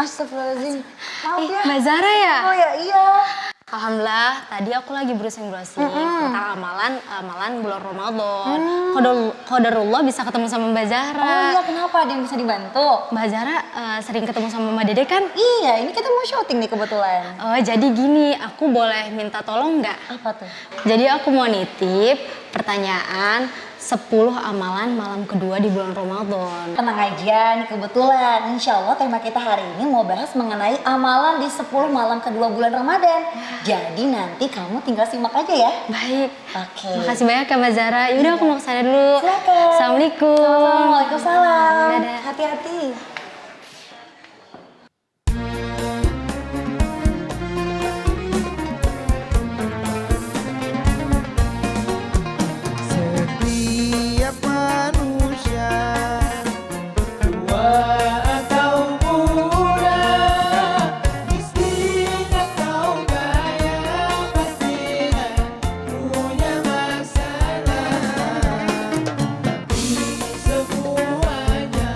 Astagfirullahaladzim. Maaf ya. Mbak Zara ya? Oh ya, iya. Alhamdulillah, tadi aku lagi browsing-browsing tentang amalan bulan Ramadan. Qadarullah bisa ketemu sama Mbak Zara. Oh iya, kenapa? Ada yang bisa dibantu? Mbak Zara sering ketemu sama Mbak Dede kan? Iya, ini kita mau syuting nih kebetulan. Oh, jadi gini, aku boleh minta tolong nggak? Apa tuh? Jadi aku mau nitip pertanyaan 10 amalan malam kedua di bulan Ramadan. Tenang aja nih kebetulan. Insya Allah tema kita hari ini mau bahas mengenai amalan di 10 malam kedua bulan Ramadan. Jadi nanti kamu tinggal simak aja ya. Baik. Oke. Makasih banyak ya Mbak Zara. Yaudah aku mau kesana dulu. Silakan. Assalamualaikum. Waalaikumsalam. Dadah. Hati-hati. Setiap manusia tua atau muda, miskin atau kaya, pastilah punya masalah. Tapi semuanya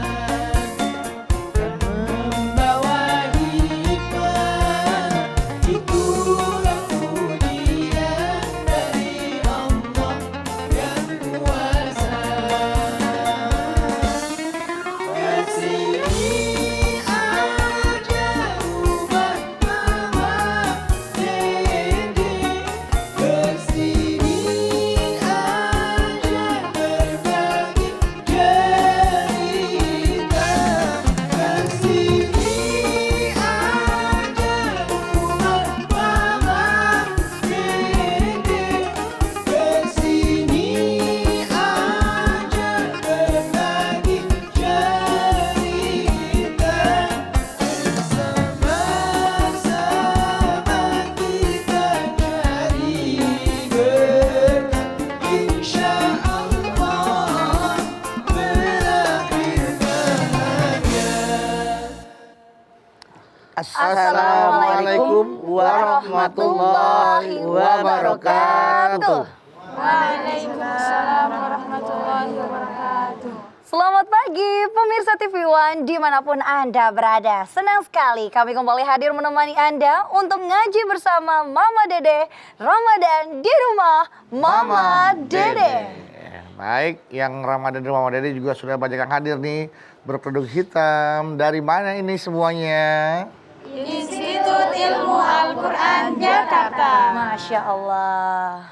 kan membawa hikmah. Itulah ujian dari Allah yang kuasa. Kesini aja umat mama Dede, kesini aja berbagi cerita. Kesini aja umat mama Dede, kesini aja berbagi cerita. Sama-sama kita cari berkah, insya Allah berakhir bahagia. Assalamualaikum warahmatullahi wabarakatuh. Selamat pagi pemirsa TV One dimanapun Anda berada. Senang sekali kami kembali hadir menemani Anda untuk ngaji bersama Mama Dede Ramadan di rumah Mama Dede. Baik, yang Ramadan di Mama Dede juga sudah banyak yang hadir nih, berkerudung hitam. Dari mana ini semuanya? Institut Ilmu Al-Quran Jakarta. Masya Allah.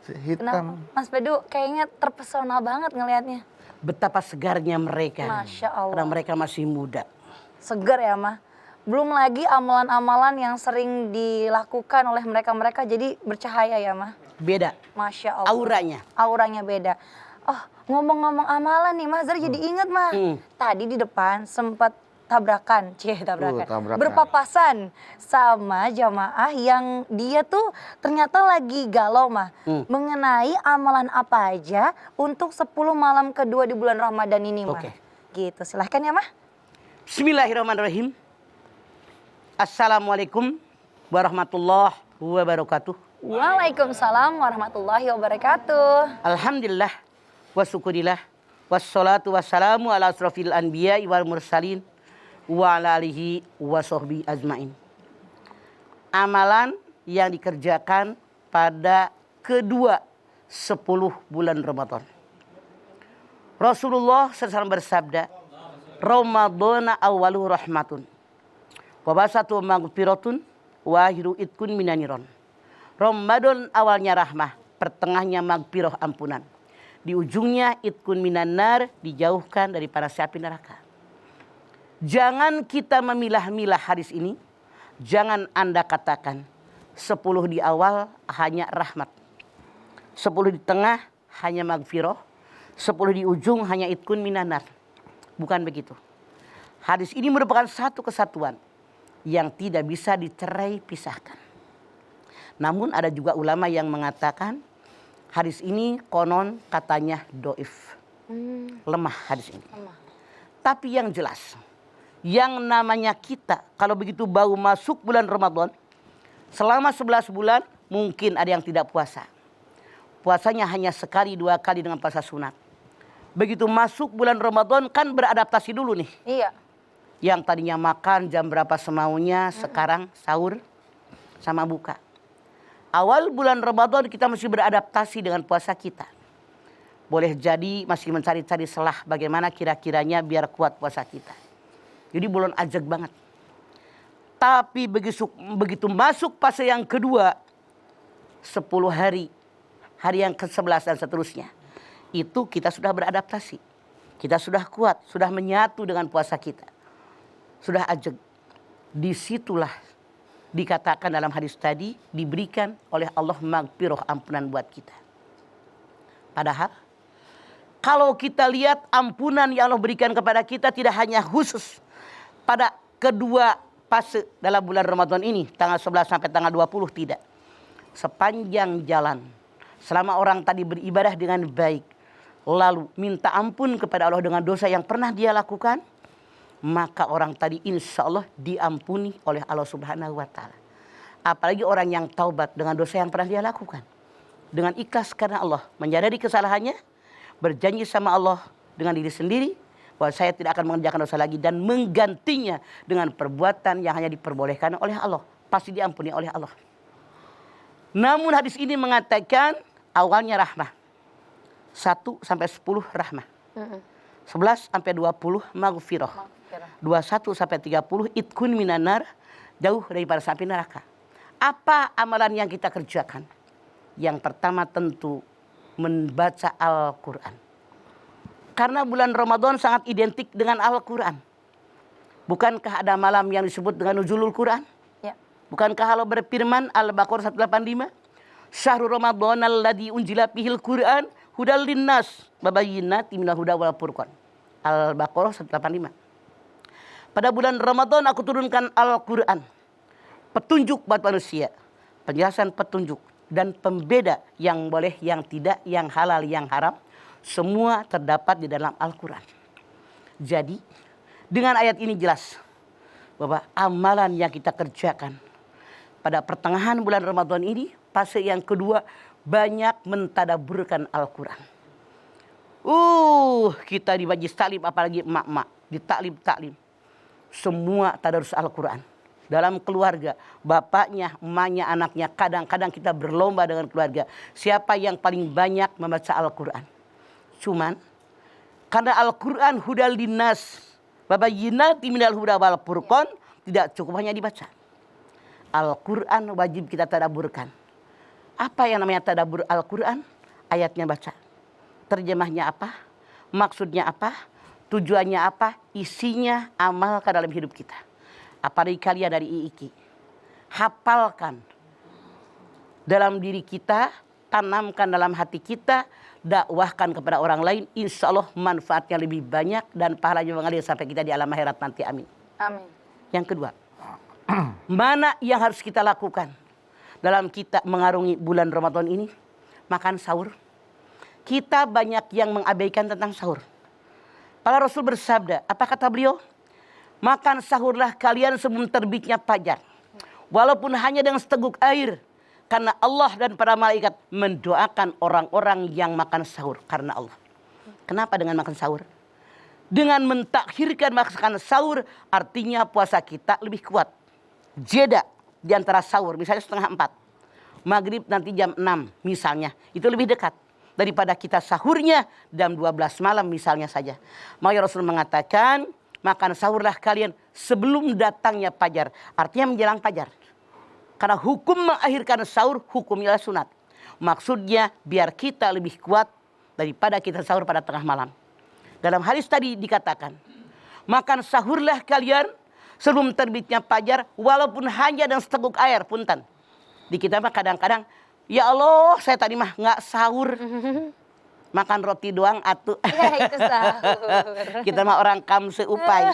Kenapa? Hitam. Mas Bedu kayaknya terpesona banget ngelihatnya. Betapa segarnya mereka. Masya Allah. Karena mereka masih muda. Segar ya Mah. Belum lagi amalan-amalan yang sering dilakukan oleh mereka-mereka jadi bercahaya ya Mah. Beda. Masya Allah. Auranya. Auranya beda. Oh, ngomong-ngomong amalan nih Mas Zara jadi ingat Mah. Tadi di depan sempat tabrakan, tabrakan. Tabrakan. Berpapasan sama jamaah yang dia tuh ternyata lagi galau Mah. Mengenai amalan apa aja untuk 10 malam kedua di bulan Ramadan ini Mah. Oke. Gitu, silahkan ya Mah. Bismillahirrahmanirrahim. Assalamualaikum warahmatullahi wabarakatuh. Waalaikumsalam warahmatullahi wabarakatuh. Alhamdulillah wa syukurillah wassalatu wassalamu ala asrofil anbiya wal mursalin wa ala alihi wa sahbihi ajmain. Amalan yang dikerjakan pada kedua 10 bulan Ramadan. Rasulullah SAW bersabda, Ramadana awaluhu rahmatun wa basatu maghfiratun wa akhiru itkun minaniron. Ramadan awalnya rahmah, pertengahnya magfirah ampunan. Di ujungnya itkun minanar, dijauhkan dari para api neraka. Jangan kita memilah-milah hadis ini. Jangan Anda katakan 10 di awal hanya rahmat, 10 di tengah hanya magfirah, 10 di ujung hanya itkun minanar. Bukan begitu. Hadis ini merupakan satu kesatuan yang tidak bisa dicerai pisahkan. Namun ada juga ulama yang mengatakan hadis ini konon katanya doif. Lemah hadis ini. Tapi yang jelas, yang namanya kita kalau begitu baru masuk bulan Ramadan, selama 11 bulan mungkin ada yang tidak puasa. Puasanya hanya sekali 2 kali dengan puasa sunat. Begitu masuk bulan Ramadan kan beradaptasi dulu nih. Iya. Yang tadinya makan jam berapa semaunya, sekarang sahur sama buka. Awal bulan Ramadan kita masih beradaptasi dengan puasa kita. Boleh jadi masih mencari-cari selah bagaimana kira-kiranya biar kuat puasa kita. Jadi belum ajak banget. Tapi begitu masuk fase yang kedua, 10 hari, hari yang ke-11 dan seterusnya, itu kita sudah beradaptasi. Kita sudah kuat, sudah menyatu dengan puasa kita. Sudah ajak. Disitulah dikatakan dalam hadis tadi, diberikan oleh Allah magfirah, ampunan buat kita. Padahal kalau kita lihat ampunan yang Allah berikan kepada kita tidak hanya khusus pada kedua fase dalam bulan Ramadan ini, tanggal 11 sampai tanggal 20, tidak. Sepanjang jalan, selama orang tadi beribadah dengan baik, lalu minta ampun kepada Allah dengan dosa yang pernah dia lakukan, maka orang tadi insya Allah diampuni oleh Allah Subhanahu wa Ta'ala. Apalagi orang yang taubat dengan dosa yang pernah dia lakukan, dengan ikhlas karena Allah, menyadari kesalahannya, berjanji sama Allah dengan diri sendiri bahwa saya tidak akan mengerjakan dosa lagi dan menggantinya dengan perbuatan yang hanya diperbolehkan oleh Allah, pasti diampuni oleh Allah. Namun hadis ini mengatakan awalnya rahmah, 1 sampai 10 rahmah, 11 sampai 20 maghfirah, 21 sampai 30 itkun minanar, jauh daripada api neraka. Apa amalan yang kita kerjakan? Yang pertama tentu membaca Al-Quran. Karena bulan Ramadan sangat identik dengan Al-Quran. Bukankah ada malam yang disebut dengan Nuzulul Quran? Ya. Bukankah Allah berfirman Al-Baqarah 185? Syahrul Ramadan alladzi unzila fihil Quran hudal linnas babayyinatin minal huda wal furqan. Al-Baqarah 185. Pada bulan Ramadan aku turunkan Al-Quran. Petunjuk buat manusia. Penjelasan petunjuk. Dan pembeda yang boleh, yang tidak, yang halal, yang haram. Semua terdapat di dalam Al-Quran. Jadi dengan ayat ini jelas bahwa amalan yang kita kerjakan pada pertengahan bulan Ramadan ini, fase yang kedua, banyak mentadaburkan Al-Quran. Kita di majlis taklim, apalagi emak-emak di taklim. Semua tadarus Al-Quran. Dalam keluarga, bapaknya, emaknya, anaknya, kadang-kadang kita berlomba dengan keluarga. Siapa yang paling banyak membaca Al-Quran? Cuman, karena Al-Quran hudal linnas, babayyinatin minal huda wal furqan, tidak cukup hanya dibaca. Al-Quran wajib kita tadaburkan. Apa yang namanya tadabur Al-Quran? Ayatnya baca. Terjemahnya apa? Maksudnya apa? Tujuannya apa? Isinya amalkan dalam hidup kita. Apalagi kalian dari IIKI, hafalkan dalam diri kita, tanamkan dalam hati kita, dakwahkan kepada orang lain, insya Allah manfaatnya lebih banyak dan pahalanya mengalir sampai kita di alam akhirat nanti, amin. Amin. Yang kedua, mana yang harus kita lakukan dalam kita mengarungi bulan Ramadan ini? Makan sahur. Kita banyak yang mengabaikan tentang sahur. Para Rasul bersabda, apa kata beliau? Makan sahurlah kalian sebelum terbitnya fajar. Walaupun hanya dengan seteguk air. Karena Allah dan para malaikat mendoakan orang-orang yang makan sahur karena Allah. Kenapa dengan makan sahur? Dengan mentakhirkan makan sahur artinya puasa kita lebih kuat. Jeda di antara sahur, misalnya 3:30. Maghrib nanti jam 6 misalnya. Itu lebih dekat daripada kita sahurnya jam 12 malam misalnya saja. Maka Rasul mengatakan, makan sahurlah kalian sebelum datangnya fajar. Artinya menjelang fajar. Karena hukum mengakhirkan sahur hukumnya sunat. Maksudnya biar kita lebih kuat daripada kita sahur pada tengah malam. Dalam hadis tadi dikatakan, makan sahurlah kalian sebelum terbitnya fajar walaupun hanya dengan seteguk air, punten. Di kita mah kadang-kadang, ya Allah saya tadi mah nggak sahur. Makan roti doang atuh. Ya, itu sahur. Kita mah orang kamse upai.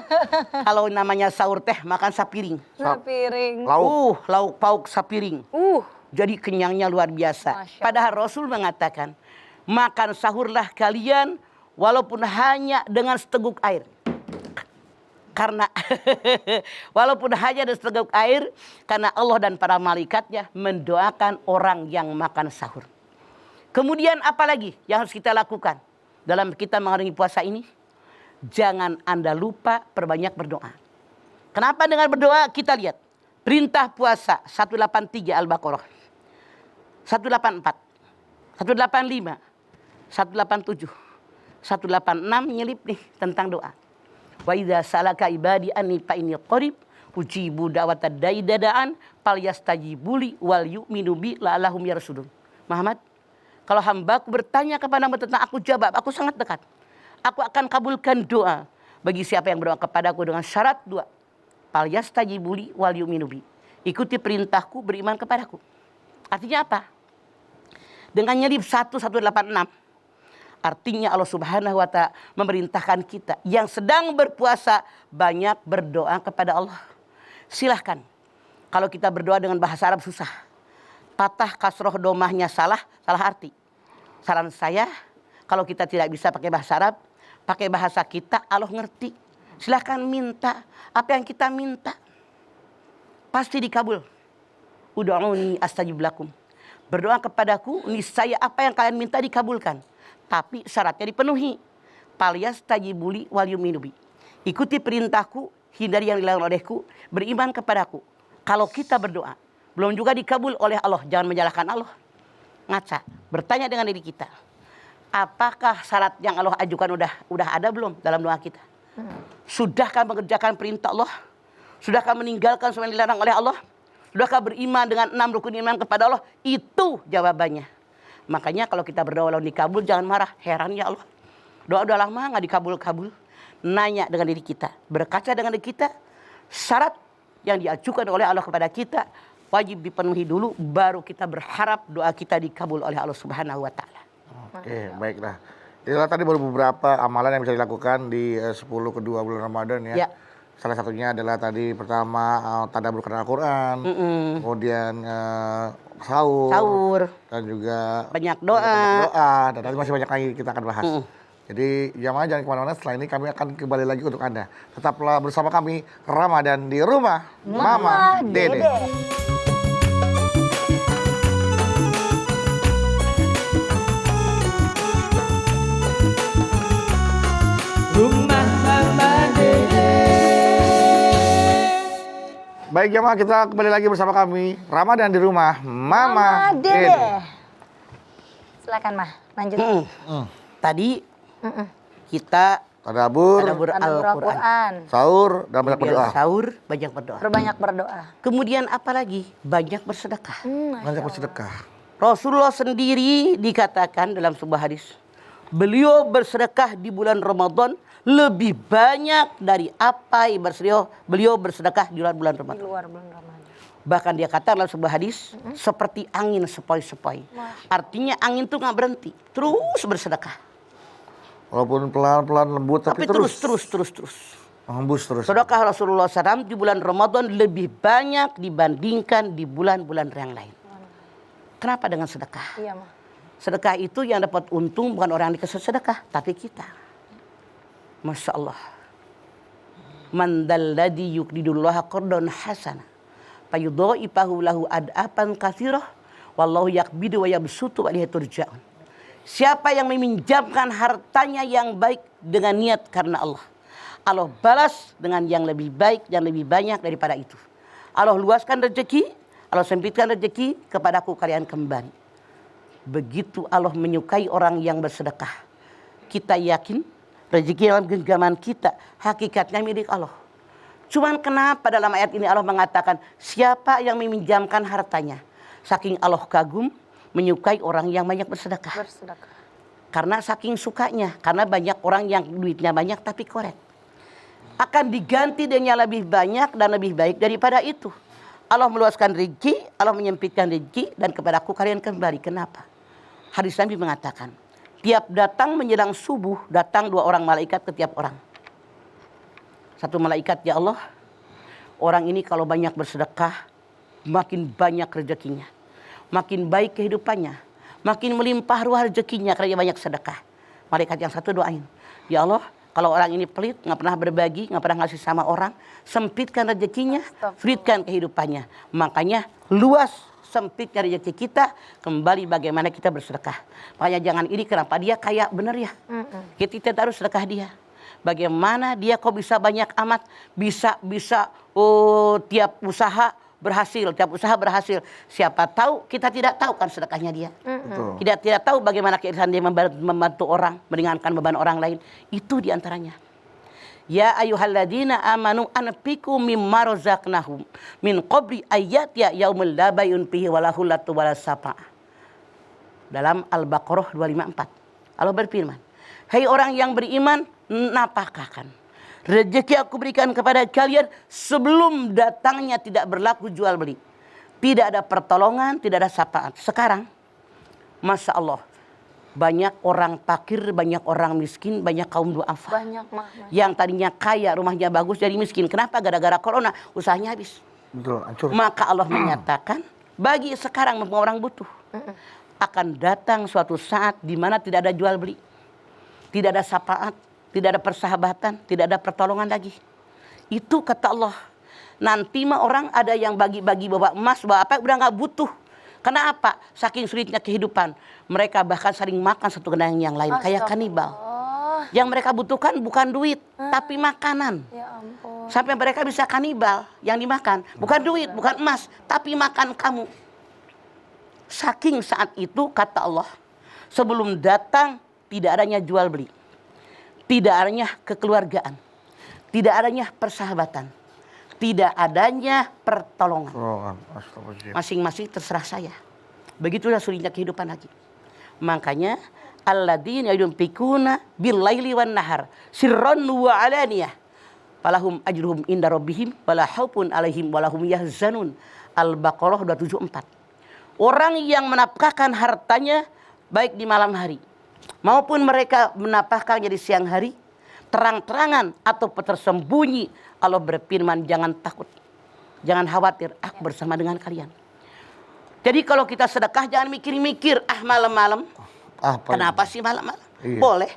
Kalau namanya sahur teh makan sapiring. Sapiring. Lauk pauk sapiring. Jadi kenyangnya luar biasa. Padahal Rasul mengatakan, makan sahurlah kalian walaupun hanya dengan seteguk air. Karena walaupun hanya dengan seteguk air, karena Allah dan para malaikatnya mendoakan orang yang makan sahur. Kemudian apa lagi yang harus kita lakukan dalam kita mengarungi puasa ini? Jangan Anda lupa perbanyak berdoa. Kenapa dengan berdoa? Kita lihat. Perintah puasa 183 Al-Baqarah. 184. 185. 187. 186 nyelip nih tentang doa. Wa idza salaka ibadi anni fa inni qarib ujibu da'watad da'i dadaan falyastajibuli wal yu'minu bi la'allahum yarshudun. Muhammad, kalau hambaku bertanya kepadamu tentang aku, jawab, aku sangat dekat. Aku akan kabulkan doa bagi siapa yang berdoa kepadaku dengan syarat dua. Falyastajibuli wal yu'minu bi. Ikuti perintahku, beriman kepadaku. Artinya apa? Dengan nyelip 186, artinya Allah Subhanahu wa Ta'ala memerintahkan kita yang sedang berpuasa banyak berdoa kepada Allah. Silahkan. Kalau kita berdoa dengan bahasa Arab susah. Patah kasroh domahnya salah arti. Saran saya, kalau kita tidak bisa pakai bahasa Arab, pakai bahasa kita, Allah ngerti. Silahkan minta apa yang kita minta. Pasti dikabul. Ud'uni astajib lakum. Berdoa kepadaku, niscaya apa yang kalian minta dikabulkan. Tapi syaratnya dipenuhi. Falyastajibuli wal yu'minu bi. Ikuti perintahku, hindari yang dilarang olehku, beriman kepadaku. Kalau kita berdoa, belum juga dikabul oleh Allah, jangan menyalahkan Allah. Ngaca, bertanya dengan diri kita. Apakah syarat yang Allah ajukan udah ada belum dalam doa kita? Sudahkah mengerjakan perintah Allah? Sudahkah meninggalkan semua yang dilarang oleh Allah? Sudahkah beriman dengan 6 rukun iman kepada Allah? Itu jawabannya. Makanya kalau kita berdoa lalu dikabul, jangan marah. Heran ya Allah. Doa udah lama nggak dikabul-kabul. Nanya dengan diri kita. Berkaca dengan diri kita. Syarat yang diajukan oleh Allah kepada kita wajib dipenuhi dulu. Baru kita berharap doa kita dikabul oleh Allah Subhanahu wa Ta'ala. Oke, baiklah. Itulah tadi baru beberapa amalan yang bisa dilakukan di 10 kedua bulan Ramadan ya. Salah satunya adalah tadi pertama tadabbur Al-Quran, kemudian sahur, dan juga banyak doa. Dan nanti masih banyak lagi kita akan bahas. Jadi jamaah jangan kemana-mana, setelah ini kami akan kembali lagi untuk Anda. Tetaplah bersama kami, Ramadan di rumah Mama Dede. Rumah Mama Dede. Baik jamaah, kita kembali lagi bersama kami, Ramadan di rumah Mama Dede. Silakan Mah, lanjut. Tadi kita Tadabbur Al-Quran. sahur, dan banyak berdoa. Sahur, banyak berdoa. Berbanyak berdoa. Kemudian apa lagi? Banyak bersedekah. Banyak bersedekah. Rasulullah sendiri dikatakan dalam sebuah hadis, beliau bersedekah di bulan Ramadan lebih banyak dari apa yang beliau bersedekah di bulan Di Ramadan. luar bulan Ramadan. Bahkan dia kata dalam sebuah hadis, seperti angin sepoi-sepoi. Artinya angin itu nggak berhenti, terus bersedekah. Walaupun pelan-pelan lembut tapi terus. Menghembus terus. Sedekah Rasulullah SAW di bulan Ramadan lebih banyak dibandingkan di bulan-bulan yang lain. Kenapa dengan sedekah? Iya Mah. Sedekah itu yang dapat untung bukan orang yang dikasih sedekah, tapi kita. Masya Allah. Man dalladhi yukdidullaha qardon hasana fayudha'ifahu lahu ad'afan katsirah wallahu yaqbidu wa yabsutu wa ilaihi turja'un. Siapa yang meminjamkan hartanya yang baik dengan niat karena Allah, Allah balas dengan yang lebih baik dan lebih banyak daripada itu. Allah luaskan rezeki, Allah sempitkan rezeki, kepadaku kalian kembali. Begitu Allah menyukai orang yang bersedekah. Kita yakin rezeki dalam genggaman kita hakikatnya milik Allah. Cuman kenapa dalam ayat ini Allah mengatakan siapa yang meminjamkan hartanya? Saking Allah kagum menyukai orang yang banyak bersedekah. Karena saking sukanya, karena banyak orang yang duitnya banyak tapi korek. Akan diganti dengan lebih banyak dan lebih baik daripada itu. Allah meluaskan rezeki, Allah menyempitkan rezeki, dan kepadaku kalian kembali. Kenapa? Hadis Nabi mengatakan, tiap datang menjelang subuh, datang 2 orang malaikat ke tiap orang. Satu malaikat, ya Allah, orang ini kalau banyak bersedekah, makin banyak rezekinya. Makin baik kehidupannya. Makin melimpah ruah rezekinya karena dia banyak sedekah. Malaikat yang satu doain, ya Allah, kalau orang ini pelit, nggak pernah berbagi, nggak pernah ngasih sama orang, sempitkan rezekinya, sulitkan kehidupannya. Makanya luas sempitnya rezeki kita, kembali bagaimana kita bersedekah. Makanya jangan iri kenapa dia kaya bener ya. Kita harus sedekah dia. Bagaimana dia kok bisa banyak amat, bisa tiap usaha berhasil. Siapa tahu kita tidak tahu kan sedekahnya dia. Betul. Kita tidak tahu bagaimana keikhlasan dia membantu orang, meringankan beban orang lain. Itu diantaranya. Ya ayyuhalladzina amanu anfiqu mimma razaqnahum min qabli ayyatiya yaumul la bay'un fihi wala hullatu wala safa'ah. Dalam Al-Baqarah 254. Allah berfirman, "Hai orang yang beriman, nafkahkan rezeki aku berikan kepada kalian sebelum datangnya tidak berlaku jual beli. Tidak ada pertolongan, tidak ada syafaat." Sekarang, Masya Allah, banyak orang fakir, banyak orang miskin, banyak kaum duafa. Banyak mah. Yang tadinya kaya, rumahnya bagus, jadi miskin. Kenapa? Gara-gara corona, usahanya habis. Betul, hancur. Maka Allah menyatakan, bagi sekarang orang butuh, akan datang suatu saat di mana tidak ada jual beli. Tidak ada syafaat, tidak ada persahabatan, tidak ada pertolongan lagi. Itu kata Allah. Nanti mah orang ada yang bagi-bagi bawa emas, bawa apa, udah nggak butuh. Kenapa? Saking sulitnya kehidupan. Mereka bahkan saling makan satu dengan yang lain. Kayak kanibal. Yang mereka butuhkan bukan duit, tapi makanan. Ya ampun. Sampai mereka bisa kanibal yang dimakan. Bukan duit, bukan emas, tapi makan kamu. Saking saat itu kata Allah, sebelum datang tidak adanya jual beli. Tidak adanya kekeluargaan. Tidak adanya persahabatan. Tidak adanya pertolongan. Masing-masing terserah saya. Begitulah sulitnya kehidupan lagi. Makanya alladzina yunfikuna bil-laili wan nahar sirran wa alaniyah falahum ajruhum inda rabbihim wala khaufun alaihim wala hum yahzanun. Al-Baqarah 274. Orang yang menafkahkan hartanya baik di malam hari maupun mereka menafkahkannya di siang hari, terang-terangan atau tersembunyi, Allah berfirman, jangan takut, jangan khawatir, aku bersama dengan kalian. Jadi kalau kita sedekah jangan mikir-mikir, malam-malam. Kenapa sih malam-malam? Iya. Boleh.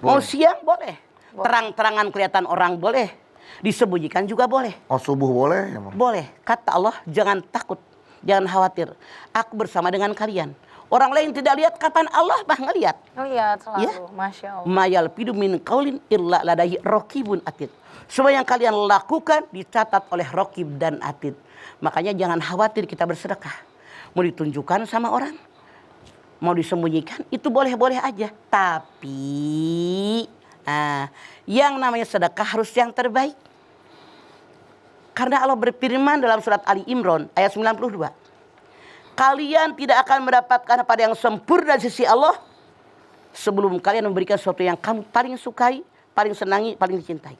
Mau siang boleh. Terang-terangan kelihatan orang boleh. Disembunyikan juga boleh. Oh, subuh boleh? Boleh. Kata Allah, jangan takut, jangan khawatir, aku bersama dengan kalian. Orang lain tidak lihat, kapan Allah ngelihat? Lihat selalu, ya? Masya Allah. Mayal pidu min qaulin illa ladaihi raqibun atid. Semua yang kalian lakukan dicatat oleh raqib dan atid. Makanya jangan khawatir kita bersedekah. Mau ditunjukkan sama orang, mau disembunyikan, itu boleh-boleh aja. Tapi yang namanya sedekah harus yang terbaik. Karena Allah berfirman dalam surat Ali Imran ayat 92. Kalian tidak akan mendapatkan apa yang sempurna di sisi Allah sebelum kalian memberikan sesuatu yang kamu paling sukai, paling senangi, paling dicintai.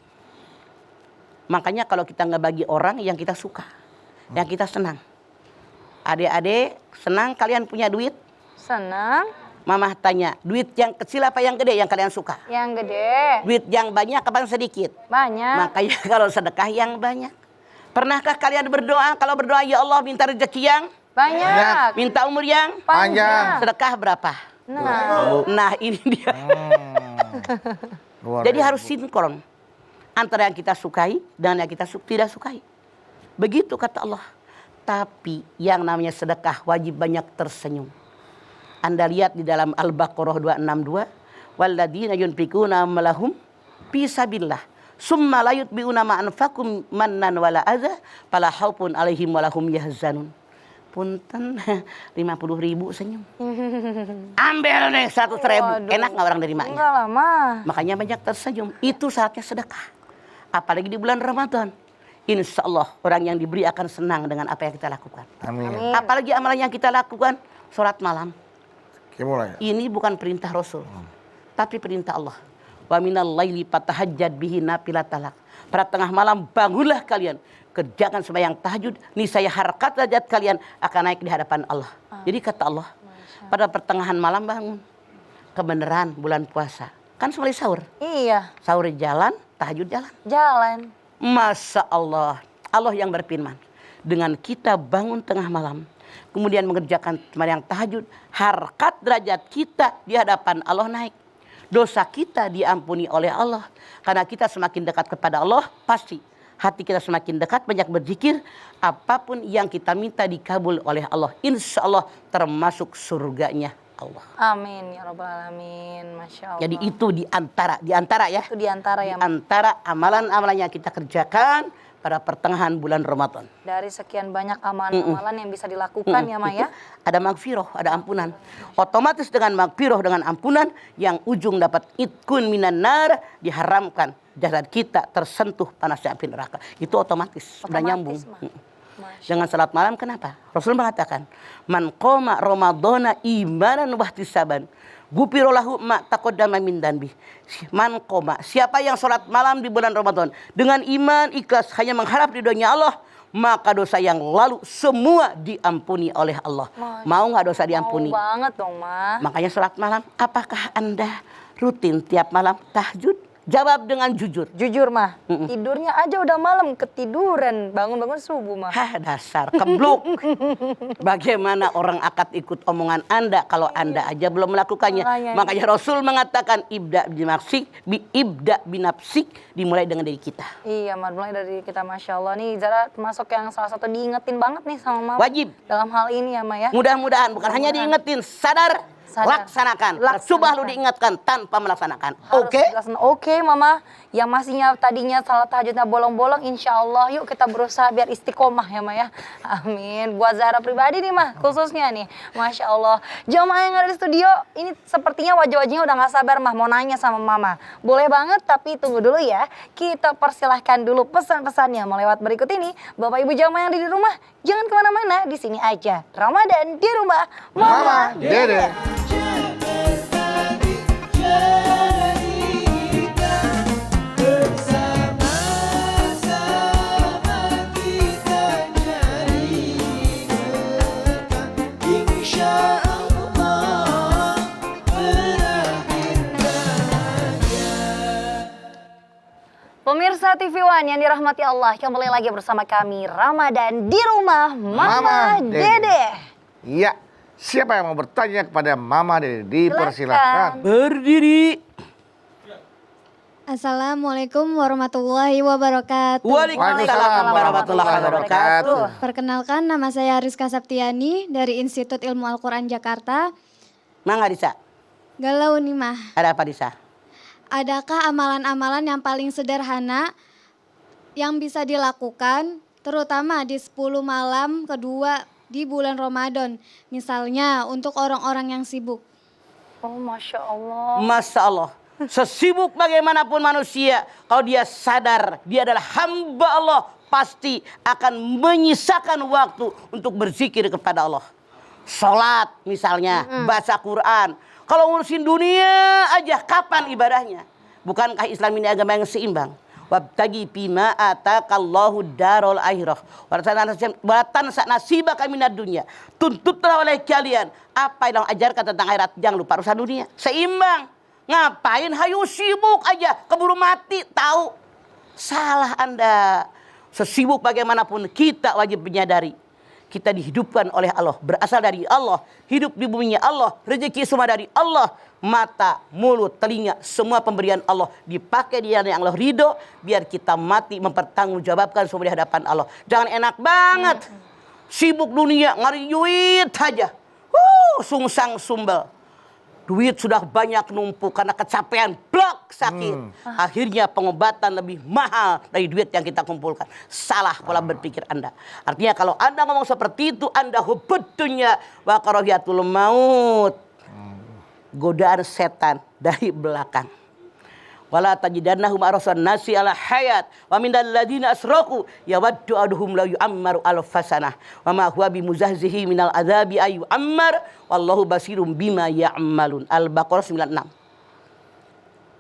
Makanya kalau kita nggak bagi orang yang kita suka, yang kita senang. Adik-adik senang kalian punya duit? Senang. Mama tanya, duit yang kecil apa yang gede yang kalian suka? Yang gede. Duit yang banyak apa yang sedikit? Banyak. Makanya kalau sedekah yang banyak. Pernahkah kalian berdoa, kalau berdoa ya Allah minta rezeki yang banyak. Minta umur yang panjang. Sedekah berapa? Nah ini dia. Jadi harus sinkron antara yang kita sukai dan yang kita tidak sukai. Begitu kata Allah. Tapi yang namanya sedekah wajib banyak tersenyum. Anda lihat di dalam Al-Baqarah 262, walladzina yunfikuna malahum fi sabilillah summa la yutbi'una ma anfaqum mannan wala adza fala khaufun alaihim wala hum yahzanun. Punten 50.000 senyum. Ambil nih 100.000. Enak nggak orang nerimanya? Enggak lama. Makanya banyak tersenyum. Itu saatnya sedekah. Apalagi di bulan Ramadan. Insya Allah orang yang diberi akan senang dengan apa yang kita lakukan. Amin. Apalagi amalan yang kita lakukan, sholat malam. Mulai. Ini bukan perintah Rasul, tapi perintah Allah. Wa minal laili fatahajjad bihi nafilatalak. Pada tengah malam bangunlah kalian, kerjakan sembahyang tahajud, niscaya harkat derajat kalian akan naik di hadapan Allah. Jadi kata Allah, pada pertengahan malam bangun. Kebenaran bulan puasa. Kan mulai sahur. Iya. Sahur jalan, tahajud jalan. Jalan. Masya Allah. Allah yang berfirman. Dengan kita bangun tengah malam, kemudian mengerjakan sembahyang tahajud, harkat derajat kita di hadapan Allah naik. Dosa kita diampuni oleh Allah. Karena kita semakin dekat kepada Allah, pasti hati kita semakin dekat, banyak berzikir. Apapun yang kita minta dikabul oleh Allah. Insya Allah termasuk surganya Allah. Amin ya rabbal alamin. Masya Allah. Jadi itu di antara ya. Itu di antara ya. Antara amalan-amalan yang kita kerjakan pada pertengahan bulan Ramadan. Dari sekian banyak amalan-amalan yang bisa dilakukan ya Maya. Ada magfirah, ada ampunan. Otomatis dengan magfirah, dengan ampunan, yang ujung dapat itkun minan nar, diharamkan jasad kita tersentuh panasnya api neraka. Itu otomatis, sudah nyambung. Dengan salat malam kenapa? Rasul mengatakan, man qoma ramadhana imanan wa ihtisaban, ghufira lahu ma taqaddama min danbi. Man qoma, siapa yang salat malam di bulan Ramadan dengan iman ikhlas hanya mengharap ridhonya Allah, maka dosa yang lalu semua diampuni oleh Allah. Mau nggak dosa diampuni? Mau banget dong, Ma. Makanya salat malam, apakah Anda rutin tiap malam tahajud? Jawab dengan jujur. Jujur mah, tidurnya aja udah malam ketiduran, bangun-bangun subuh mah. Hah, dasar kebluk. Bagaimana orang akad ikut omongan Anda kalau Anda aja belum melakukannya? Makanya Rasul mengatakan ibda binafsik, dimulai dengan diri kita. Iya, mah mulai dari kita, Masya Allah nih. Zara termasuk yang salah satu diingetin banget nih sama Mama. Wajib. Dalam hal ini ya, Ma ya. Mudah-mudahan bukan hanya diingetin, sadar. Laksanakan. Coba lu diingatkan tanpa melaksanakan. Oke? Oke, Mama. Yang masihnya tadinya salat tahajudnya bolong-bolong, insya Allah yuk kita berusaha biar istiqomah ya, Ma ya. Amin. Buat Zahra pribadi nih, Mah, khususnya nih. Masya Allah. Jamaah yang ada di studio, ini sepertinya wajah-wajahnya udah gak sabar, Mah, mau nanya sama Mama. Boleh banget, tapi tunggu dulu ya. Kita persilahkan dulu pesan-pesannya melewat berikut ini. Bapak Ibu jamaah yang ada di rumah, jangan kemana-mana, di sini aja. Ramadan di rumah, Mama Dede. Pemirsa TV One yang dirahmati Allah, kembali lagi bersama kami Ramadan di rumah Mama Dede. Iya, siapa yang mau bertanya kepada Mama Dede? Dipersilakan. Berdiri. Assalamualaikum warahmatullahi wabarakatuh. Waalaikumsalam warahmatullahi wabarakatuh. Perkenalkan, nama saya Rizka Saptiani dari Institut Ilmu Al-Quran Jakarta. Mangga Disa. Galau nih mah. Ada apa Disa? Adakah amalan-amalan yang paling sederhana yang bisa dilakukan terutama di 10 malam kedua di bulan Ramadan? Misalnya untuk orang-orang yang sibuk. Oh, Masya Allah. Masya Allah. Sesibuk bagaimanapun manusia, kalau dia sadar dia adalah hamba Allah, pasti akan menyisakan waktu untuk berzikir kepada Allah. Sholat misalnya, baca Quran. Kalau ngurusin dunia aja, kapan ibadahnya? Bukankah Islam ini agama yang seimbang? Wabtagi bima atakallahu darul akhirah wa tansa nasibaka minad dunya. Tuntutlah oleh kalian apa yang ajarkan tentang akhirat, jangan lupa urusan dunia. Seimbang. Ngapain hayu sibuk aja, keburu mati, tahu? Salah Anda. Sesibuk bagaimanapun kita wajib menyadari kita dihidupkan oleh Allah, berasal dari Allah, hidup di buminya Allah, rezeki semua dari Allah, mata, mulut, telinga, semua pemberian Allah dipakai di jalan yang Allah ridho, biar kita mati mempertanggungjawabkan semua di hadapan Allah. Jangan enak banget, sibuk dunia, ngari duit aja, sungsang sumbel. Duit sudah banyak numpuk karena kecapean, blok sakit. Akhirnya pengobatan lebih mahal dari duit yang kita kumpulkan. Salah pola berpikir Anda. Artinya kalau Anda ngomong seperti itu, Anda hubbudunya wa karahiyatul maut. Godaan setan dari belakang. Wala tajidannahum arasan nasi ala hayat wa minal ladina asraku yawaddu aduhum la yu'ammaru alfasanah wa ma huwa bimuzahzihi minal adzabi ayu ammar wallahu basirum bima ya'malun. Al-Baqarah 96.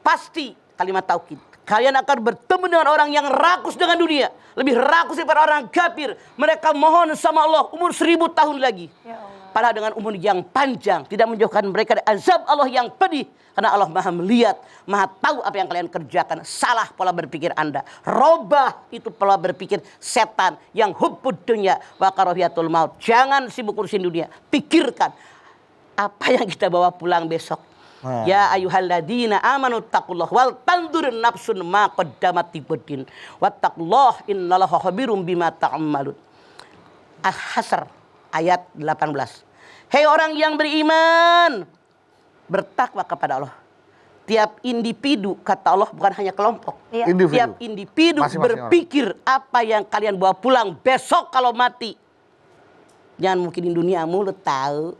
Pasti kalimat taukid, kalian akan bertemu dengan orang yang rakus dengan dunia, lebih rakus daripada orang kafir. Mereka mohon sama Allah umur 1000 tahun lagi. Ya Allah. Padahal dengan umur yang panjang tidak menjauhkan mereka dari azab Allah yang pedih. Karena Allah maha melihat, maha tahu apa yang kalian kerjakan. Salah pola berpikir Anda. Robah itu pola berpikir setan yang hubbud dunya wa karahiyatul maut. Jangan sibuk urusin dunia. Pikirkan apa yang kita bawa pulang besok. Ya ayyuhalladzina amanu taqullah wal tandur nafsun ma qaddamat lighadin wattaqullah innallaha khabirum bima ta'malun. Al-Hasr ayat 18. Hei orang yang beriman, bertakwa kepada Allah. Tiap individu, kata Allah, bukan hanya kelompok. Iya. Tiap individu Masing-masing berpikir apa yang kalian bawa pulang besok kalau mati. Jangan mungkin di dunia mulut tahu.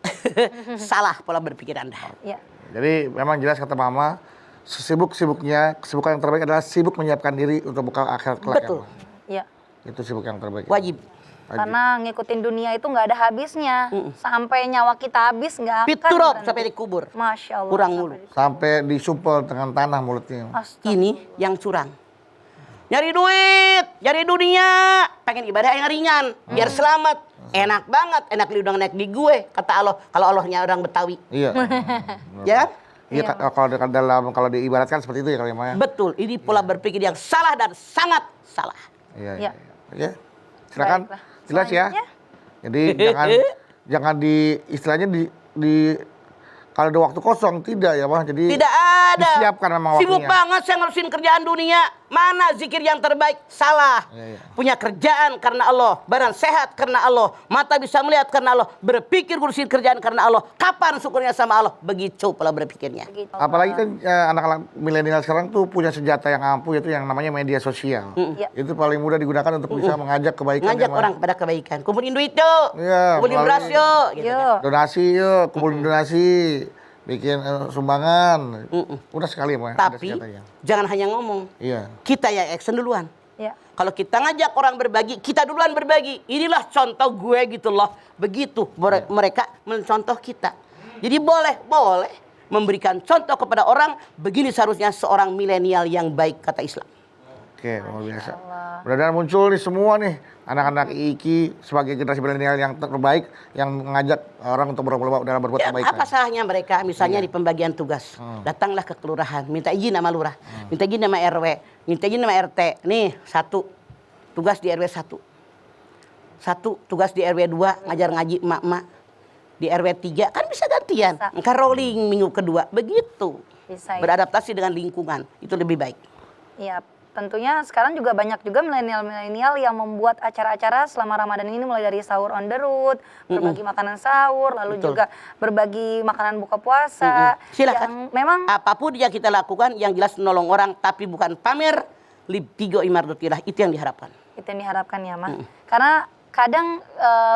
Salah pola berpikir Anda. Iya. Jadi memang jelas kata Mama, sesibuk-sibuknya, kesibukan yang terbaik adalah sibuk menyiapkan diri untuk bekal akhirat kelak. Betul. Iya. Itu sibuk yang terbaik. Wajib. Karena ngikutin dunia itu nggak ada habisnya. Sampai nyawa kita habis nggak akan. Fiturop berhenti. sampai dikubur. Masya Allah. Kurang sampai mulu. Sampai disumpel dengan tanah mulutnya. Astaga. Ini yang curang. Nyari duit, nyari dunia, pengen ibadah yang ringan, biar selamat. Enak banget, enak li udah naik di gue, kata Allah. Kalau Allahnya orang Betawi. Iya. Ya kan? Iya, kalau diibaratkan seperti itu ya kalau Maya. Betul, ini pola berpikir yang salah dan sangat salah. Iya. Iya. Oke. Silakan. Baiklah. Jelas ya. Selanjutnya. Jadi jangan di istilahnya di kalau ada waktu kosong tidak ya, Bang. Jadi Tidak ada. disiapkan memang waktunya. Sibuk banget saya ngurusin kerjaan dunia. Mana zikir yang terbaik? Salah. Iya. Punya kerjaan karena Allah, badan sehat karena Allah, mata bisa melihat karena Allah, berpikir ngurusin kerjaan karena Allah. Kapan syukurnya sama Allah? Begitu pola berpikirnya. Begitu. Apalagi kan anak-anak milenial sekarang tuh punya senjata yang ampuh, yaitu yang namanya media sosial. Iya. Itu paling mudah digunakan untuk bisa mengajak kebaikan. Ngajak ya, Bang. orang kepada kebaikan. Kumpulin duit yuk. Iya, Kumpulin melalui- beras yuk. Gitu. Yuk. Donasi yuk, kumpulin donasi, bikin sumbangan. Udah sekali ya, Bang. Ada Tapi senjatanya. jangan hanya ngomong. Iya. Kita yang action duluan. Iya. Kalau kita ngajak orang berbagi, kita duluan berbagi. Inilah contoh gue gitu loh. Begitu mereka mencontoh kita. Jadi boleh memberikan contoh kepada orang. Begini seharusnya seorang milenial yang baik, kata Islam. Oke, luar biasa. Mudah-mudahan muncul nih semua nih anak-anak IIKI sebagai generasi milenial yang terbaik yang mengajak orang untuk berlomba dalam berbuat Ya, kebaikan. apa salahnya mereka misalnya di pembagian tugas. Datanglah ke kelurahan, minta izin sama lurah, minta izin sama RW, minta izin sama RT. Nih, satu tugas di RW 1. Satu tugas di RW 2 ngajar ngaji emak-emak. Di RW 3 kan bisa gantian. Bisa. Engkau rolling minggu kedua. Begitu. Bisa ya. Beradaptasi dengan lingkungan. Itu lebih baik. Iya, tentunya sekarang juga banyak juga milenial-milenial yang membuat acara-acara selama Ramadan ini, mulai dari sahur on the road, berbagi makanan sahur, lalu Betul. juga berbagi makanan buka puasa. Silakan. Yang memang Apapun yang kita lakukan yang jelas nolong orang tapi bukan pamer. Libtigo imardotilah, itu yang diharapkan. itu yang diharapkan ya, Mah. Karena kadang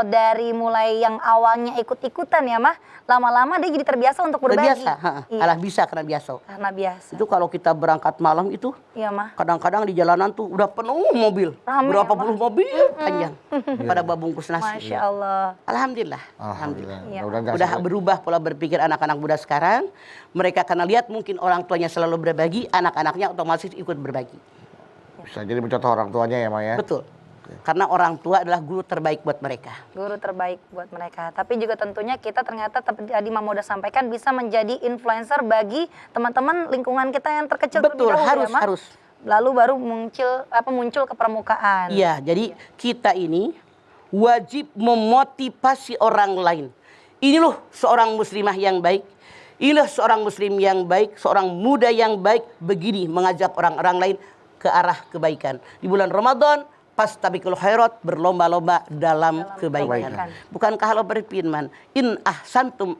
dari mulai yang awalnya ikut-ikutan ya, Mah, lama-lama dia jadi terbiasa untuk berbagi. Terbiasa, Iya, alah bisa karena biasa. karena biasa. Itu kalau kita berangkat malam itu Iya, Mah. kadang-kadang di jalanan tuh udah penuh mobil. Rame, Berapa ya, puluh mobil panjang pada babungkus nasi. Masya Allah. Alhamdulillah. Alhamdulillah. Iya. Mudah-mudahan jangan Udah sampai- berubah pola berpikir anak-anak muda sekarang. Mereka karena lihat mungkin orang tuanya selalu berbagi, anak-anaknya otomatis ikut berbagi. bisa jadi mencontoh orang tuanya ya, Maya. Betul. Karena orang tua adalah guru terbaik buat mereka. Guru terbaik buat mereka. Tapi juga tentunya kita ternyata tadi Mama udah sampaikan bisa menjadi influencer bagi teman-teman lingkungan kita yang terkecil Betul, terlebih dahulu harus, ya, Ma? harus. Lalu baru muncul ke permukaan. Iya, jadi kita ini wajib memotivasi orang lain. Ini loh seorang muslimah yang baik. Inilah seorang muslim yang baik, seorang muda yang baik. Begini mengajak orang-orang lain ke arah kebaikan. Di bulan Ramadan, fastabiqul khairat, berlomba-lomba dalam kebaikan. Bukankah Allah berfirman, in ahsantum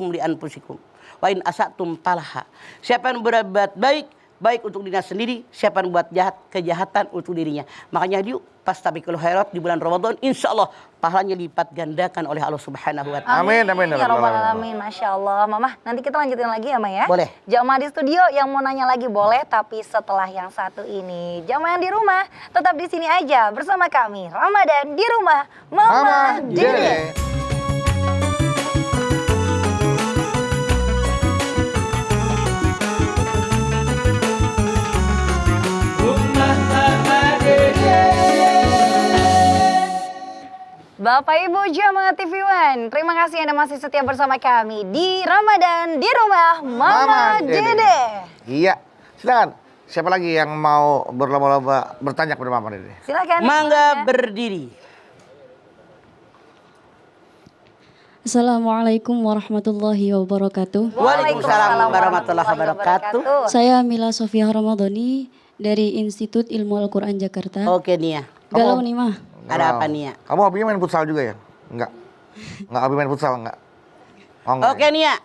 li anfusikum wa in asatum falaha. Siapa yang berbuat baik, baik untuk dirinya sendiri. Siapa yang buat jahat, kejahatan untuk dirinya. Makanya yuk fastabiqul khairat di bulan Ramadan, insya Allah pahalanya lipat gandakan oleh Allah Subhanahu wa Ta'ala. Amin, amin, Ya amin. Rabbal Alamin, Masya Allah. Mama, nanti kita lanjutin lagi ya, Ma ya? Boleh. Jamaah di studio yang mau nanya lagi boleh, tapi setelah yang satu ini. Jamaah yang di rumah, tetap di sini aja bersama kami. Ramadan di rumah, Mama Dede. Rumah Mama Dede. Bapak Ibu Jamaah TV One, terima kasih Anda masih setia bersama kami di Ramadan di rumah Mama Dede. Iya. Silakan. Siapa lagi yang mau berlomba-lomba bertanya kepada Mama Dede? Silakan. Mangga berdiri. Assalamualaikum warahmatullahi wabarakatuh. Waalaikumsalam warahmatullahi wabarakatuh. Saya Mila Sofia Ramadhani dari Institut Ilmu Al-Quran Jakarta. Oke Nia, Galau nih mah. ada apa Nia? Kamu hobinya main futsal juga ya? Enggak. Enggak hobi main futsal, enggak? Oh, enggak Oke ya? Nia.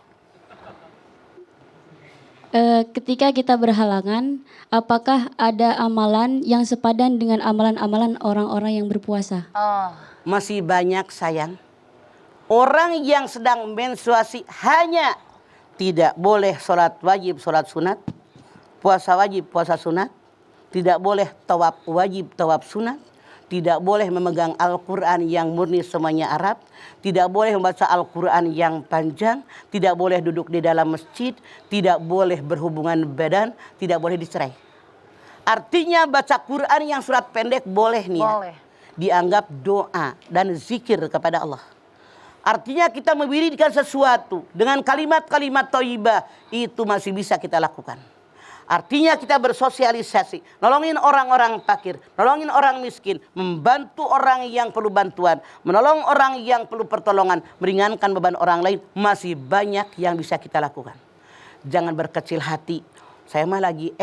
Ketika kita berhalangan, apakah ada amalan yang sepadan dengan amalan-amalan orang-orang yang berpuasa? Oh. Masih banyak sayang. Orang yang sedang menstruasi hanya tidak boleh sholat wajib, sholat sunat. Puasa wajib, puasa sunat. Tidak boleh tawaf wajib, tawaf sunat. Tidak boleh memegang Al-Quran yang murni semuanya Arab. Tidak boleh membaca Al-Quran yang panjang. Tidak boleh duduk di dalam masjid. Tidak boleh berhubungan badan. Tidak boleh dicerai. Artinya baca Quran yang surat pendek boleh nih ya. Boleh. Dianggap doa dan zikir kepada Allah. Artinya kita memwiridkan sesuatu dengan kalimat-kalimat thayyibah itu masih bisa kita lakukan. Artinya kita bersosialisasi, nolongin orang-orang fakir, nolongin orang miskin, membantu orang yang perlu bantuan, menolong orang yang perlu pertolongan, meringankan beban orang lain, masih banyak yang bisa kita lakukan. Jangan berkecil hati, saya mah lagi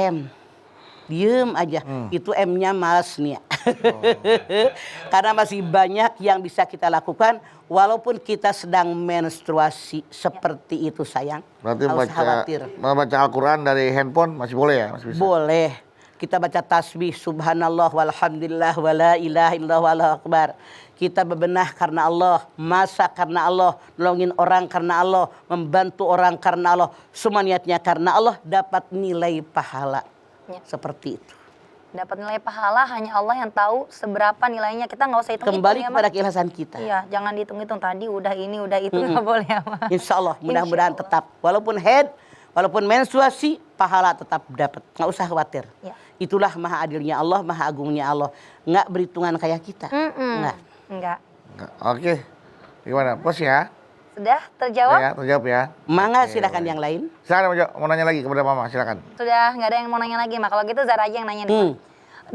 diem aja, itu M-nya males nih ya. Karena masih banyak yang bisa kita lakukan walaupun kita sedang menstruasi seperti itu sayang. Berarti Nggak usah khawatir. membaca Al-Quran dari handphone masih boleh ya? Masih bisa? Boleh. Kita baca tasbih subhanallah walhamdulillah wala ilaha illallah wallahu akbar. Kita bebenah karena Allah, masak karena Allah, nolongin orang karena Allah, membantu orang karena Allah. Semua niatnya karena Allah dapat nilai pahala. Ya. Seperti itu. Dapat nilai pahala hanya Allah yang tahu seberapa nilainya. Kita nggak usah hitung-hitung Kembali ya, kepada Ma. keikhlasan kita. Iya, jangan dihitung-hitung tadi udah ini, udah itu, nggak boleh ya, Ma. Insya Allah, mudah-mudahan Insya tetap. Walaupun head, walaupun menstruasi, pahala tetap dapat. Nggak usah khawatir. Ya. Itulah maha adilnya Allah, maha agungnya Allah. Nggak berhitungan kayak kita. Nggak. Enggak. Oke. Gimana? Pos ya? Sudah terjawab? Ya, terjawab ya. Mangga Oke, silakan baik. yang lain. Silakan mau nanya lagi kepada Mama, silakan. Sudah nggak ada yang mau nanya lagi, Ma. Kalau gitu Zara aja yang nanya nih, Ma. Hmm.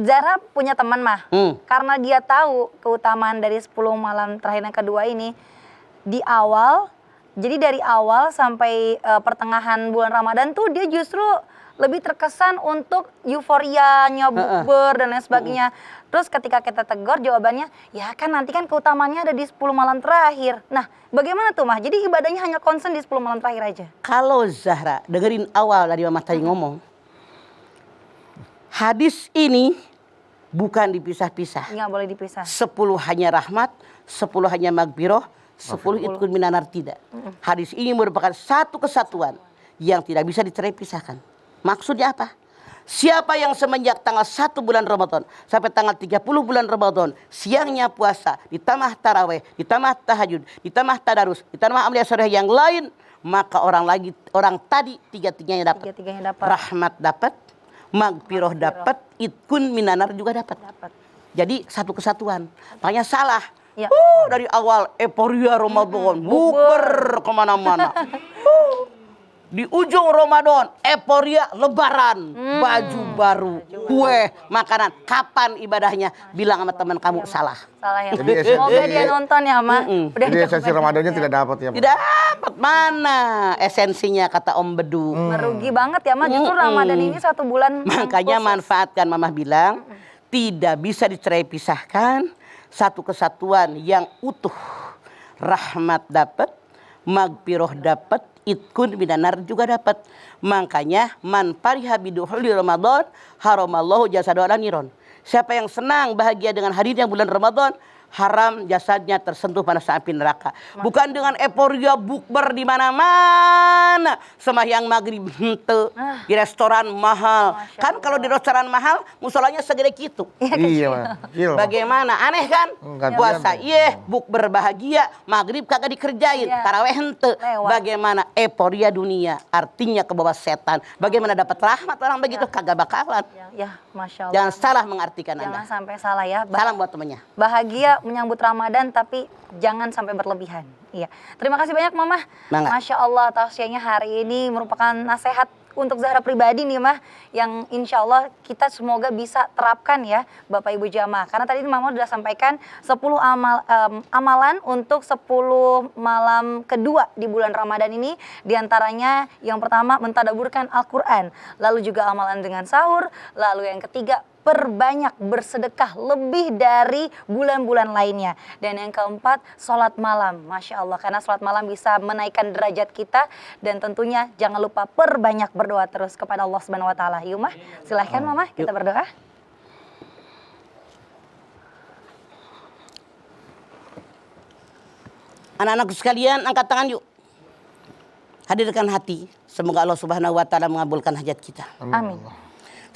Zara punya teman, Ma. Hmm. Karena dia tahu keutamaan dari 10 malam terakhir yang kedua ini, di awal, jadi dari awal sampai pertengahan bulan Ramadan tuh dia justru lebih terkesan untuk euforianya, bukber dan lain sebagainya. Terus ketika kita tegur jawabannya, ya kan nanti kan keutamaannya ada di 10 malam terakhir. Nah, bagaimana tuh, Mah? Jadi ibadahnya hanya concern di 10 malam terakhir aja? Kalau Zahra dengerin awal dari Mama tadi ngomong, hadis ini bukan dipisah-pisah. Nggak boleh dipisah. 10 hanya rahmat, 10 hanya magbiroh, 10 itkun minanar tidak. Hadis ini merupakan satu kesatuan yang tidak bisa dicerai pisahkan. Maksudnya apa? Siapa yang semenjak tanggal 1 bulan Ramadan sampai tanggal 30 bulan Ramadan siangnya puasa, ditambah taraweh, ditambah tahajud, ditambah tadarus, ditambah amal soleh yang lain, maka orang tadi tiga-tiganya dapat. Tiga-tiganya dapat. Rahmat dapat, magfirah dapat, itkun minanar juga dapat. Jadi satu kesatuan. Makanya salah. Ya. Dari awal euforia Ramadan, bukber kemana-mana. Di ujung Ramadan, euforia Lebaran, baju baru, kue, makanan. Kapan ibadahnya? Bilang sama teman kamu salah. Salah ya. Jadi Semoga dia nonton ya, Ma. Udah Jadi capek. esensi Ramadannya tidak dapat ya, Pak? Tidak dapat mana esensinya kata Om Bedu. Merugi banget ya, Ma. Justru Ramadan ini 1 bulan. Makanya khusus. manfaatkan Mama bilang tidak bisa dicerai pisahkan, satu kesatuan yang utuh. Rahmat dapat, magfirah dapat, itkun minanar juga dapat. Makanya man fariha bidukhuli Ramadan haramallahu jasadu ala niron. Siapa yang senang bahagia dengan hadirnya bulan Ramadan, haram jasadnya tersentuh panas api neraka. Bukan dengan euforia bukber di mana-mana. Sembahyang maghrib hente, di restoran mahal. Kan kalau di restoran mahal, musolanya segede gitu. Iya, Pak. Kecil, Pak. Bagaimana? Aneh kan? Enggak, Puasa enggak. iya, bukber bahagia, maghrib kagak dikerjain, Iya. taraweh hente. Lewat. Bagaimana euforia dunia? Artinya ke bawah setan. Bagaimana dapat rahmat orang begitu? Kagak bakalan. Ya, Masya Allah. Jangan salah mengartikan Jangan Anda. sampai salah ya. Salam buat temannya. Bahagia menyambut Ramadan tapi jangan sampai berlebihan. Iya. Terima kasih banyak, Mama. Mangga. Masya Allah, tausiahnya hari ini merupakan nasihat untuk Zahra pribadi nih, Mah, yang insya Allah kita semoga bisa terapkan ya, Bapak Ibu jamaah. Karena tadi Mama sudah sampaikan 10 amalan untuk 10 malam kedua di bulan Ramadan ini. Di antaranya yang pertama mentadaburkan Al-Quran, lalu juga amalan dengan sahur, lalu yang ketiga perbanyak bersedekah lebih dari bulan-bulan lainnya. Dan yang keempat, sholat malam. Masya Allah, karena sholat malam bisa menaikkan derajat kita. Dan tentunya jangan lupa perbanyak berdoa terus kepada Allah Subhanahu wa Ta'ala. Yuk Mah, silahkan Mama, kita berdoa. Anak-anakku sekalian, angkat tangan yuk. Hadirkan hati. Semoga Allah Subhanahu wa Ta'ala mengabulkan hajat kita. Amin.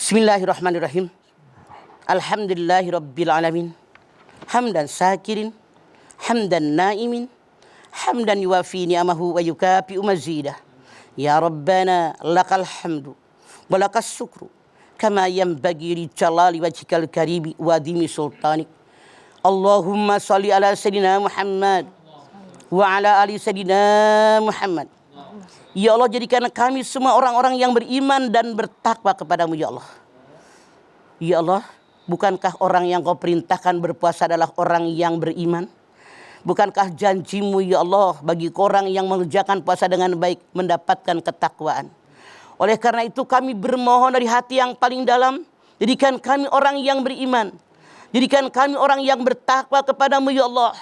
Bismillahirrahmanirrahim. Alhamdulillahirabbil alamin. Hamdan syakirin, hamdan naimin, hamdan yuwafi ni'amahu wa yukafi'u mazidah. Ya Rabbana lakal hamdu wa lakas syukru kama yanbaghi li jalali wajhikal karimi wa dimi sultanik. Allahumma shalli ala sayyidina Muhammad wa ala ali sayyidina Muhammad. Ya Allah, jadikan kami semua orang-orang yang beriman dan bertakwa kepadamu ya Allah. Ya Allah, bukankah orang yang kau perintahkan berpuasa adalah orang yang beriman? Bukankah janjimu ya Allah bagi orang yang mengerjakan puasa dengan baik mendapatkan ketakwaan? Oleh karena itu kami bermohon dari hati yang paling dalam, jadikan kami orang yang beriman. Jadikan kami orang yang bertakwa kepadamu ya Allah.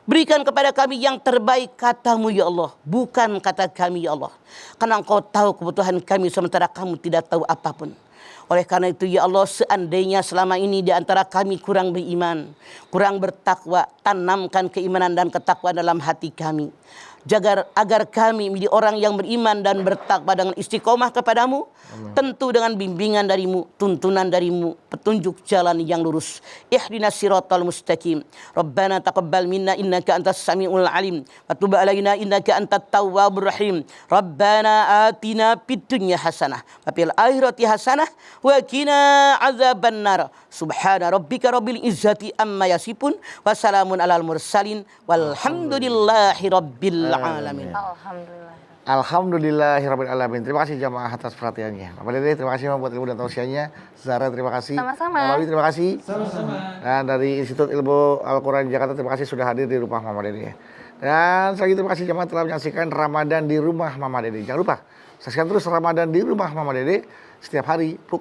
Berikan kepada kami yang terbaik katamu ya Allah, bukan kata kami ya Allah. Karena engkau tahu kebutuhan kami sementara kamu tidak tahu apapun. Oleh karena itu ya Allah, seandainya selama ini di antara kami kurang beriman, kurang bertakwa, tanamkan keimanan dan ketakwaan dalam hati kami. Agar kami menjadi orang yang beriman dan bertakwa dengan istiqomah kepadamu. Tentu dengan bimbingan darimu, tuntunan darimu, petunjuk jalan yang lurus. Ihdinas siratal mustaqim. Rabbana taqabbal minna innaka antas samiul alim. Wa tub alaina innaka antat tawwabur rahim. Rabbana atina fid dunya hasanah wa fil akhirati hasanah wa qina azabannar. Subhana rabbika rabbil izzati amma yasifun wa salamun alal mursalin walhamdulillahi rabbil alamin. Alhamdulillah. Alamin. Terima kasih jamaah atas perhatiannya. Mama Dede, terima kasih buat ilmu dan tausiahnya. Zara, terima kasih. Sama-sama. Mama Wiwi, terima kasih. Sama-sama. Dan dari Institut Ilmu Al-Quran Jakarta, terima kasih sudah hadir di rumah Mama Dede. Dan selanjutnya terima kasih jamaah telah menyaksikan Ramadan di rumah Mama Dede. Jangan lupa saksikan terus Ramadan di rumah Mama Dede setiap hari pukul